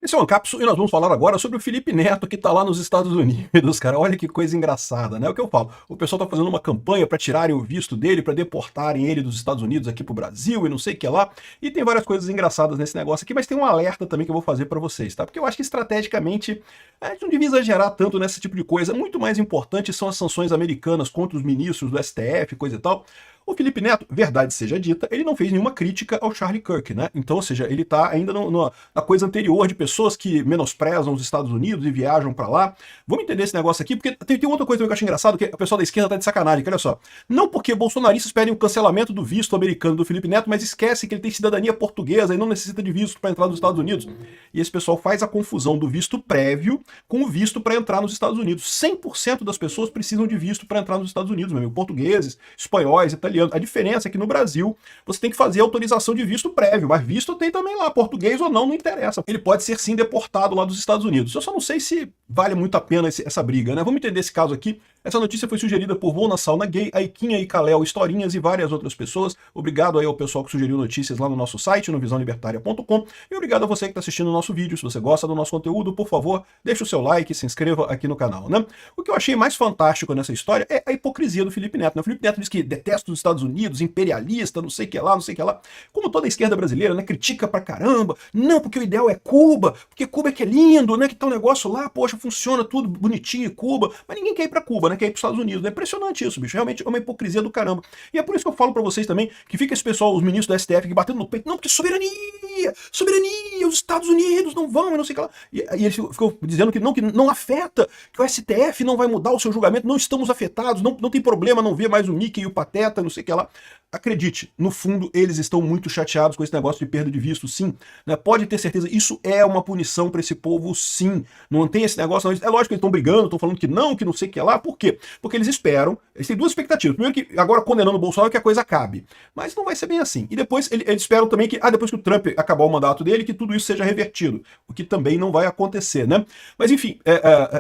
Esse é o Ancapsu e nós vamos falar agora sobre o Felipe Neto que tá lá nos Estados Unidos, cara. Olha que coisa engraçada, né? O que eu falo, o pessoal tá fazendo uma campanha para tirarem o visto dele, para deportarem ele dos Estados Unidos aqui pro Brasil e não sei o que lá. E tem várias coisas engraçadas nesse negócio aqui, mas tem um alerta também que eu vou fazer para vocês, tá? Porque eu acho que estrategicamente a gente não devia exagerar tanto nesse tipo de coisa. Muito mais importante são as sanções americanas contra os ministros do STF, coisa e tal. O Felipe Neto, verdade seja dita, ele não fez nenhuma crítica ao Charlie Kirk, né? Então, ou seja, ele tá ainda na coisa anterior de pessoas que menosprezam os Estados Unidos e viajam para lá. Vamos entender esse negócio aqui, porque tem outra coisa que eu acho engraçado, que a pessoa da esquerda tá de sacanagem, que olha só. Não porque bolsonaristas pedem o cancelamento do visto americano do Felipe Neto, mas esquece que ele tem cidadania portuguesa e não necessita de visto para entrar nos Estados Unidos. E esse pessoal faz a confusão do visto prévio com o visto para entrar nos Estados Unidos. 100% das pessoas precisam de visto para entrar nos Estados Unidos, meu amigo. Portugueses, espanhóis, italianos. A diferença é que no Brasil você tem que fazer autorização de visto prévio, mas visto tem também lá, português ou não interessa. Ele pode ser sim deportado lá dos Estados Unidos. Eu só não sei se vale muito a pena essa briga, né? Vamos entender esse caso aqui. Essa notícia foi sugerida por Vona Sauna Gay, Aiquinha e Kalel Historinhas e várias outras pessoas. Obrigado aí ao pessoal que sugeriu notícias lá no nosso site, no visãolibertaria.com. E obrigado a você que está assistindo o nosso vídeo. Se você gosta do nosso conteúdo, por favor, deixe o seu like e se inscreva aqui no canal, né? O que eu achei mais fantástico nessa história é a hipocrisia do Felipe Neto, né? O Felipe Neto diz que detesta os Estados Unidos, imperialista, não sei o que lá, não sei o que lá. Como toda a esquerda brasileira, né? Critica pra caramba. Não, porque o ideal é Cuba, porque Cuba é que é lindo, né? Que tá um negócio lá, poxa, funciona tudo bonitinho em Cuba. Mas ninguém quer ir pra Cuba, né? Quer ir pros Estados Unidos. É impressionante isso, bicho. Realmente é uma hipocrisia do caramba. E é por isso que eu falo pra vocês também que fica esse pessoal, os ministros do STF, que batendo no peito. Não, porque soberania, soberania, os Estados Unidos não vão, e não sei o que lá. E eles ficam dizendo que não afeta, que o STF não vai mudar o seu julgamento, não estamos afetados, não tem problema não ver mais o Mickey e o Pateta, não sei o que lá. Acredite, no fundo eles estão muito chateados com esse negócio de perda de visto, sim. Né? Pode ter certeza, isso é uma punição para esse povo, sim. Não tem esse negócio, não. É lógico que eles estão brigando, estão falando que não sei o que lá. Por quê? Porque eles esperam, eles têm duas expectativas. Primeiro que agora condenando o Bolsonaro que a coisa acabe. Mas não vai ser bem assim. E depois eles esperam também que, depois que o Trump acabar o mandato dele, que tudo isso seja revertido. O que também não vai acontecer, né? Mas enfim,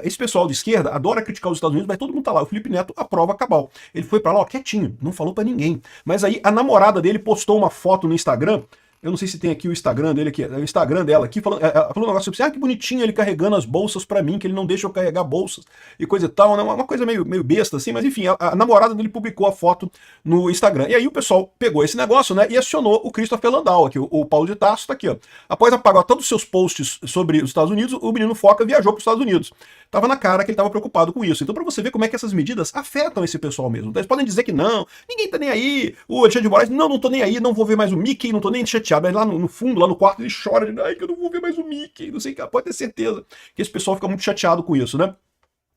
esse pessoal de esquerda adora criticar os Estados Unidos, mas todo mundo tá lá. O Felipe Neto aprova cabal. Ele foi para lá, ó, quietinho, não falou para ninguém. Mas aí a namorada dele postou uma foto no Instagram. Eu não sei se tem aqui o Instagram dele aqui, o Instagram dela aqui, falou um negócio assim, que bonitinho ele carregando as bolsas pra mim, que ele não deixa eu carregar bolsas e coisa e tal, né? Uma coisa meio besta assim, mas enfim, a namorada dele publicou a foto no Instagram. E aí o pessoal pegou esse negócio, né, e acionou o Christopher Landau aqui, o Paulo de Tarso tá aqui, ó. Após apagar todos os seus posts sobre os Estados Unidos, o menino Foca viajou para os Estados Unidos. Tava na cara que ele estava preocupado com isso. Então, para você ver como é que essas medidas afetam esse pessoal mesmo. Então, eles podem dizer que não, ninguém tá nem aí. O Alexandre de Moraes, não tô nem aí, não vou ver mais o Mickey, não tô nem chateado. Mas lá no fundo, lá no quarto, ele chora, ai, que eu não vou ver mais o Mickey, não sei o que. Pode ter certeza que esse pessoal fica muito chateado com isso, né?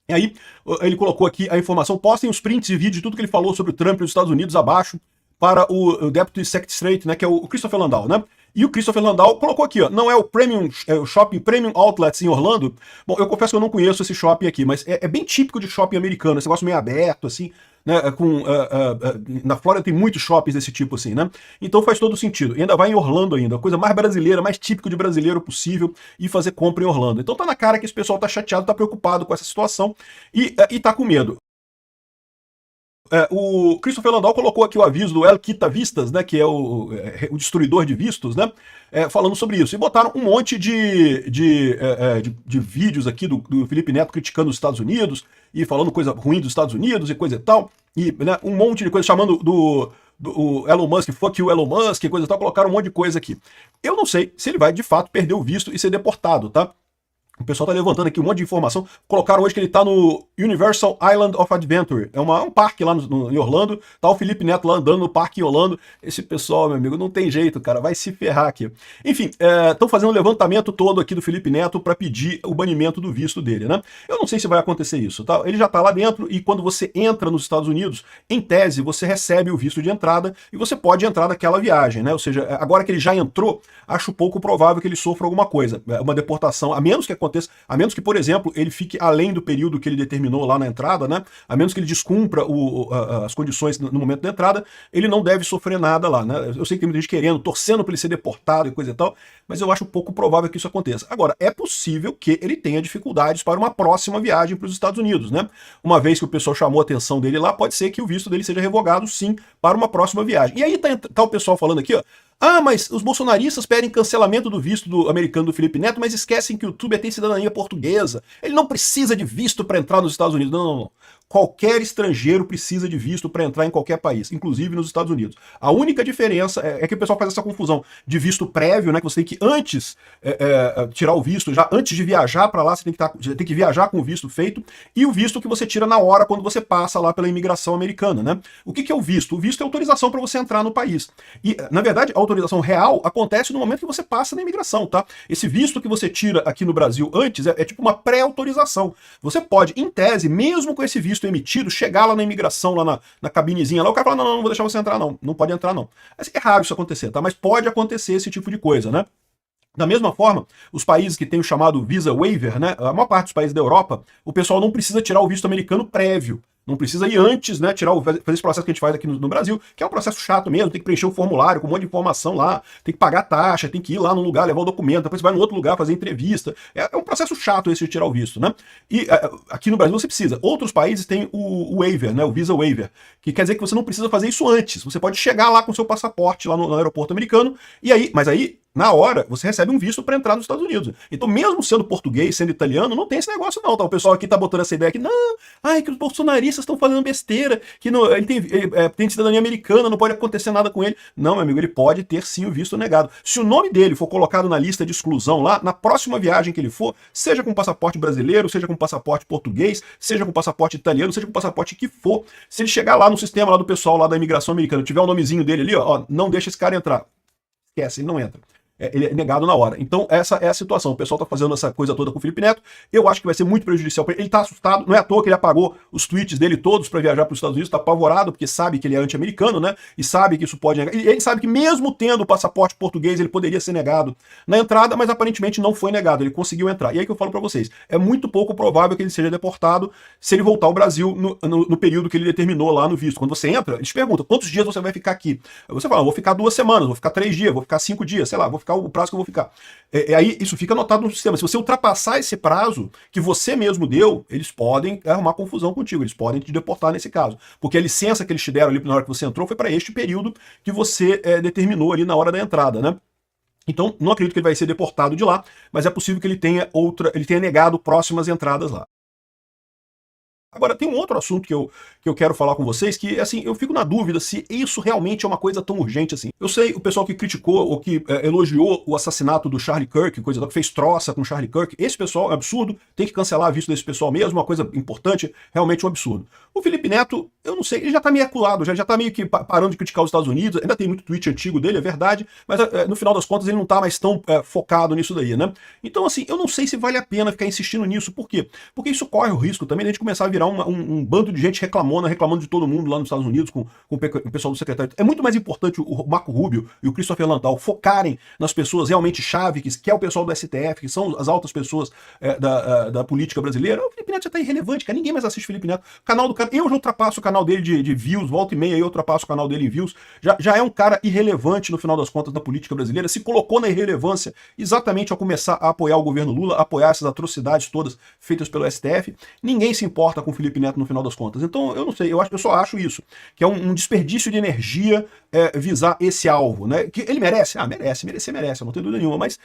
E aí, ele colocou aqui a informação, postem os prints e vídeos de tudo que ele falou sobre o Trump e os Estados Unidos abaixo para o Deputy Secretary, né, que é o Christopher Landau, né? E o Christopher Landau colocou aqui, ó, não é o shopping Premium Outlets em Orlando. Bom, eu confesso que eu não conheço esse shopping aqui, mas é bem típico de shopping americano, esse negócio meio aberto, assim, né, na Flórida tem muitos shoppings desse tipo, assim, né? Então faz todo sentido. E ainda vai em Orlando ainda, a coisa mais brasileira, mais típico de brasileiro possível, ir fazer compra em Orlando. Então tá na cara que esse pessoal tá chateado, tá preocupado com essa situação e tá com medo. O Christopher Landau colocou aqui o aviso do El Quita Vistas, né, que é o destruidor de vistos, né, falando sobre isso. E botaram um monte de vídeos aqui do Felipe Neto criticando os Estados Unidos e falando coisa ruim dos Estados Unidos e coisa e tal. E, né, um monte de coisa chamando do Elon Musk, fuck you Elon Musk, e coisa e tal. Colocaram um monte de coisa aqui. Eu não sei se ele vai de fato perder o visto e ser deportado, tá? O pessoal tá levantando aqui um monte de informação. Colocaram hoje que ele tá no Universal Island of Adventure. É um parque lá em Orlando. Tá o Felipe Neto lá andando no parque em Orlando. Esse pessoal, meu amigo, não tem jeito, cara. Vai se ferrar aqui. Enfim, estão fazendo um levantamento todo aqui do Felipe Neto para pedir o banimento do visto dele, né? Eu não sei se vai acontecer isso, tá? Ele já tá lá dentro e quando você entra nos Estados Unidos, em tese, você recebe o visto de entrada e você pode entrar naquela viagem, né? Ou seja, agora que ele já entrou, acho pouco provável que ele sofra alguma coisa. Uma deportação, a menos que a menos que, por exemplo, ele fique além do período que ele determinou lá na entrada, né? A menos que ele descumpra as condições no momento da entrada, ele não deve sofrer nada lá, né? Eu sei que tem muita gente querendo, torcendo para ele ser deportado e coisa e tal, mas eu acho pouco provável que isso aconteça. Agora, é possível que ele tenha dificuldades para uma próxima viagem para os Estados Unidos, né? Uma vez que o pessoal chamou a atenção dele lá, pode ser que o visto dele seja revogado, sim, para uma próxima viagem. E aí tá o pessoal falando aqui, ó, Ah, mas os bolsonaristas pedem cancelamento do visto do americano do Felipe Neto, mas esquecem que o youtuber tem cidadania portuguesa. Ele não precisa de visto para entrar nos Estados Unidos. Não, não, não. Qualquer estrangeiro precisa de visto para entrar em qualquer país, inclusive nos Estados Unidos. A única diferença é que o pessoal faz essa confusão de visto prévio, né? Que você tem que antes tirar o visto, já antes de viajar para lá, você tem que viajar com o visto feito, e o visto que você tira na hora quando você passa lá pela imigração americana, né? O que é o visto? O visto é autorização para você entrar no país. E, na verdade, a autorização real acontece no momento que você passa na imigração, tá? Esse visto que você tira aqui no Brasil antes é tipo uma pré-autorização. Você pode, em tese, mesmo com esse visto emitido, chegar lá na imigração, lá na cabinezinha, lá o cara fala, não, não vou deixar você entrar não, não pode entrar não. É raro isso acontecer, tá? Mas pode acontecer esse tipo de coisa, né? Da mesma forma, os países que têm o chamado Visa Waiver, né? A maior parte dos países da Europa, o pessoal não precisa tirar o visto americano prévio. Não precisa ir antes, né, fazer esse processo que a gente faz aqui no Brasil, que é um processo chato mesmo, tem que preencher o formulário com um monte de informação lá, tem que pagar taxa, tem que ir lá num lugar, levar o documento, depois você vai num outro lugar fazer entrevista. É um processo chato esse de tirar o visto, né? E aqui no Brasil você precisa. Outros países têm o waiver, né, o Visa Waiver, que quer dizer que você não precisa fazer isso antes. Você pode chegar lá com seu passaporte lá no aeroporto americano, mas aí na hora, você recebe um visto para entrar nos Estados Unidos. Então, mesmo sendo português, sendo italiano, não tem esse negócio não, tá? O pessoal aqui tá botando essa ideia que, não, que os bolsonaristas estão fazendo besteira, que ele tem cidadania americana, não pode acontecer nada com ele. Não, meu amigo, ele pode ter sim o visto negado. Se o nome dele for colocado na lista de exclusão lá, na próxima viagem que ele for, seja com passaporte brasileiro, seja com passaporte português, seja com passaporte italiano, seja com passaporte que for, se ele chegar lá no sistema lá do pessoal lá da imigração americana, tiver o nomezinho dele ali, ó, não deixa esse cara entrar. Esquece, ele não entra. Ele é negado na hora. Então, essa é a situação. O pessoal tá fazendo essa coisa toda com o Felipe Neto. Eu acho que vai ser muito prejudicial para ele. Ele tá assustado. Não é à toa que ele apagou os tweets dele todos para viajar para os Estados Unidos. Tá apavorado, porque sabe que ele é anti-americano, né? E sabe que isso pode negar. E ele sabe que mesmo tendo o passaporte português, ele poderia ser negado na entrada, mas aparentemente não foi negado. Ele conseguiu entrar. E aí que eu falo para vocês. É muito pouco provável que ele seja deportado se ele voltar ao Brasil no período que ele determinou lá no visto. Quando você entra, eles perguntam quantos dias você vai ficar aqui. Você fala, vou ficar 2 semanas, vou ficar 3 dias, vou ficar 5 dias, sei lá, vou ficar o prazo que eu vou ficar. Aí isso fica anotado no sistema. Se você ultrapassar esse prazo que você mesmo deu, eles podem arrumar confusão contigo, eles podem te deportar nesse caso. Porque a licença que eles te deram ali na hora que você entrou foi para este período que você determinou ali na hora da entrada, né? Então, não acredito que ele vai ser deportado de lá, mas é possível que ele tenha negado próximas entradas lá. Agora, tem um outro assunto que eu quero falar com vocês, que, assim, eu fico na dúvida se isso realmente é uma coisa tão urgente assim. Eu sei, o pessoal que criticou ou que elogiou o assassinato do Charlie Kirk, coisa que fez troça com o Charlie Kirk, esse pessoal é absurdo, tem que cancelar a vista desse pessoal mesmo, uma coisa importante, realmente um absurdo. O Felipe Neto, eu não sei, ele já tá meio aculado, já tá meio que parando de criticar os Estados Unidos, ainda tem muito tweet antigo dele, é verdade, mas no final das contas ele não tá mais tão focado nisso daí, né? Então, assim, eu não sei se vale a pena ficar insistindo nisso. Por quê? Porque isso corre o risco também de a gente começar a virar um bando de gente reclamando de todo mundo lá nos Estados Unidos com o pessoal do secretário. É muito mais importante o Marco Rubio e o Christopher Landau focarem nas pessoas realmente chave, que é o pessoal do STF, que são as altas pessoas da política brasileira. O Felipe Neto já tá irrelevante, cara. Ninguém mais assiste o Felipe Neto. O canal do cara, eu já ultrapasso o canal dele de views, volta e meia eu ultrapasso o canal dele em views. Já é um cara irrelevante no final das contas da política brasileira. Se colocou na irrelevância exatamente ao começar a apoiar o governo Lula, apoiar essas atrocidades todas feitas pelo STF. Ninguém se importa com o Felipe Neto no final das contas. Então, eu não sei, eu só acho isso, que é um desperdício de energia visar esse alvo, né? Que ele merece? Merece, eu não tenho dúvida nenhuma, mas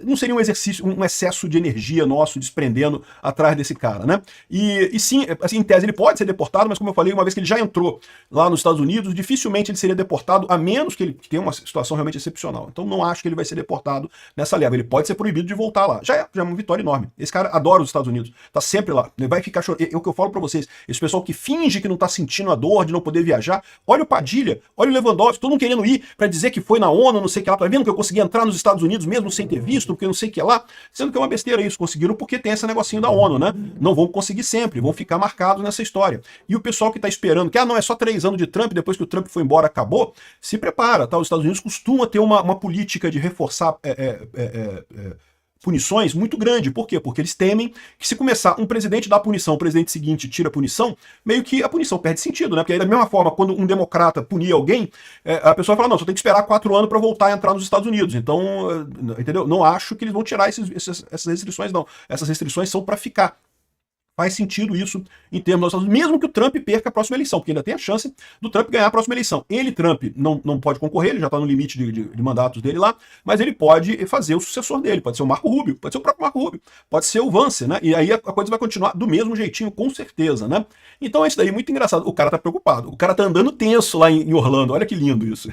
não seria um excesso de energia nosso desprendendo atrás desse cara, né? E sim, assim, em tese ele pode ser deportado, mas como eu falei, uma vez que ele já entrou lá nos Estados Unidos, dificilmente ele seria deportado, a menos que ele tenha uma situação realmente excepcional. Então não acho que ele vai ser deportado nessa leva. Ele pode ser proibido de voltar lá. Já é uma vitória enorme. Esse cara adora os Estados Unidos, tá sempre lá. Ele vai ficar chorando. É o que eu falo pra vocês, esse pessoal que finge que não tá sentindo a dor de não poder viajar, olha o Padilha, olha o Lewandowski, todo mundo querendo ir pra dizer que foi na ONU, não sei o que lá, tá vendo que eu consegui entrar nos Estados Unidos mesmo sem ter visto, porque não sei o que lá, sendo que é uma besteira isso, conseguiram porque tem esse negocinho da ONU, né? Não vão conseguir sempre, vão ficar marcados nessa história. E o pessoal que tá esperando que, não, é só 3 anos de Trump, depois que o Trump foi embora, acabou, se prepara, tá? Os Estados Unidos costumam ter uma política de reforçar punições muito grande. Por quê? Porque eles temem que se começar um presidente dá a punição, o presidente seguinte tira a punição, meio que a punição perde sentido, né? Porque aí da mesma forma, quando um democrata punir alguém, a pessoa fala, não, só tem que esperar 4 anos para voltar a entrar nos Estados Unidos. Então, entendeu? Não acho que eles vão tirar essas restrições, não. Essas restrições são para ficar. Faz sentido isso em termos dos Estados Unidos, mesmo que o Trump perca a próxima eleição, porque ainda tem a chance do Trump ganhar a próxima eleição. Ele, Trump, não pode concorrer, ele já está no limite de mandatos dele lá, mas ele pode fazer o sucessor dele, pode ser o Marco Rubio, pode ser o próprio Marco Rubio, pode ser o Vance, né? E aí a coisa vai continuar do mesmo jeitinho, com certeza, né? Então é isso daí, muito engraçado. O cara tá preocupado, o cara tá andando tenso lá em Orlando, olha que lindo isso.